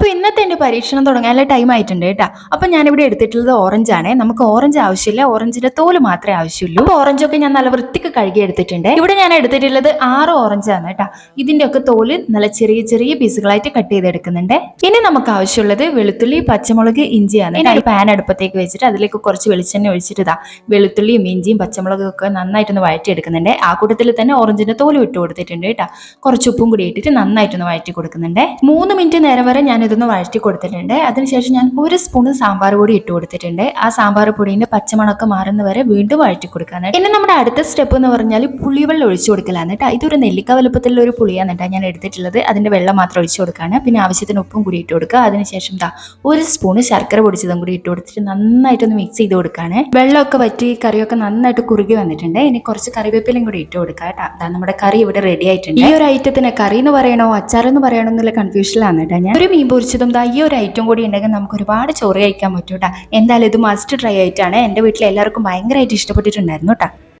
അപ്പോൾ ഇന്നത്തെ എൻ്റെ പരീക്ഷണം തുടങ്ങാനുള്ള ടൈം ആയിട്ടുണ്ട് കേട്ടോ. അപ്പോൾ ഞാനിവിടെ എടുത്തിട്ടുള്ളത് ഓറഞ്ചാണ്. നമുക്ക് ഓറഞ്ച് ആവശ്യമില്ല, ഓറഞ്ചിന്റെ തോല് മാത്രമേ ആവശ്യമുള്ളൂ. ഓറഞ്ചൊക്കെ ഞാൻ നല്ല വൃത്തിക്ക് കഴുകി എടുത്തിട്ടുണ്ട്. ഇവിടെ ഞാൻ എടുത്തിട്ടുള്ളത് 6 ഓറഞ്ചാണ് കേട്ടോ. ഇതിന്റെ ഒക്കെ തോല് നല്ല ചെറിയ ചെറിയ പീസുകളായിട്ട് കട്ട് ചെയ്തെടുക്കുന്നുണ്ട്. ഇനി നമുക്ക് ആവശ്യമുള്ളത് വെളുത്തുള്ളി, പച്ചമുളക്, ഇഞ്ചിയാണ്. ഇനി ഒരു പാൻ അടുപ്പത്തേക്ക് വെച്ചിട്ട് അതിലേക്ക് കുറച്ച് വെളിച്ചെണ്ണ ഒഴിച്ചിട്ട് വെളുത്തുള്ളിയും ഇഞ്ചിയും പച്ചമുളകും ഒക്കെ നന്നായിട്ടൊന്ന് വഴറ്റി ആ കൂട്ടത്തിൽ തന്നെ ഓറഞ്ചിന്റെ തോല് ഇട്ട് കൊടുത്തിട്ടുണ്ട് കേട്ടോ. കുറച്ച് ഉപ്പും കൂടി ഇട്ടിട്ട് നന്നായിട്ടൊന്ന് വഴറ്റി കൊടുക്കുന്നുണ്ട്. 3 മിനിറ്റ് നേരം വരെ ഞാൻ ഇതൊന്ന് വഴറ്റി കൊടുത്തിട്ടുണ്ട്. അതിനുശേഷം ഞാൻ 1 സ്പൂൺ സാമ്പാർ പൊടി ഇട്ട് കൊടുത്തിട്ടുണ്ട്. ആ സാമ്പാർ പൊടിന്റെ പച്ചമണമൊക്കെ മാറുന്നവരെ വീണ്ടും വഴറ്റി കൊടുക്കാണ്. ഇനി നമ്മുടെ അടുത്ത സ്റ്റെപ്പ് എന്ന് പറഞ്ഞാൽ പുളിവെള്ളം ഒഴിച്ചു കൊടുക്കലാണ് കേട്ടോ. ഇതൊരു നെല്ലിക്ക വലുപ്പത്തിലുള്ള ഒരു പുളിയാണ് കേട്ടോ ഞാൻ എടുത്തിട്ടുള്ളത്. അതിന്റെ വെള്ളം മാത്രം ഒഴിച്ചു കൊടുക്കാണ്. പിന്നെ ആവശ്യത്തിന് ഉപ്പും കൂടി ഇട്ട് കൊടുക്കുക. അതിനുശേഷം 1 സ്പൂൺ ശർക്കര പൊടിച്ചതും കൂടി ഇട്ട് കൊടുത്തിട്ട് നന്നായിട്ടൊന്ന് മിക്സ് ചെയ്ത് കൊടുക്കാണ്. വെള്ളമൊക്കെ വറ്റി കറിയൊക്കെ നന്നായിട്ട് കുറുകി വന്നിട്ടുണ്ട്. ഇനി കുറച്ച് കറിവേപ്പിലയും കൂടി ഇട്ട് കൊടുക്കുക കേട്ടോ. നമ്മുടെ കറി ഇവിടെ റെഡി ആയിട്ടുണ്ട്. ഈ ഒരു ഐറ്റത്തിന് കറി എന്ന് പറയണോ അച്ചാർ എന്ന് പറയണോ എന്നുള്ള കൺഫ്യൂഷനിലാണ് കേട്ടോ ഞാൻ. ഒരു മീൻ പൊരിച്ചതും ഈ ഒരു ഐറ്റം കൂടി ഉണ്ടെങ്കിൽ നമുക്ക് ഒരുപാട് ചോറ് കഴിക്കാൻ പറ്റൂട്ടാ. എന്തായാലും ഇത് മസ്റ്റ് ട്രൈ ആയിട്ടാണ്. എൻ്റെ വീട്ടിൽ എല്ലാവർക്കും ഭയങ്കരമായിട്ട് ഇഷ്ടപ്പെട്ടിട്ടുണ്ടായിരുന്നു കേട്ടോ.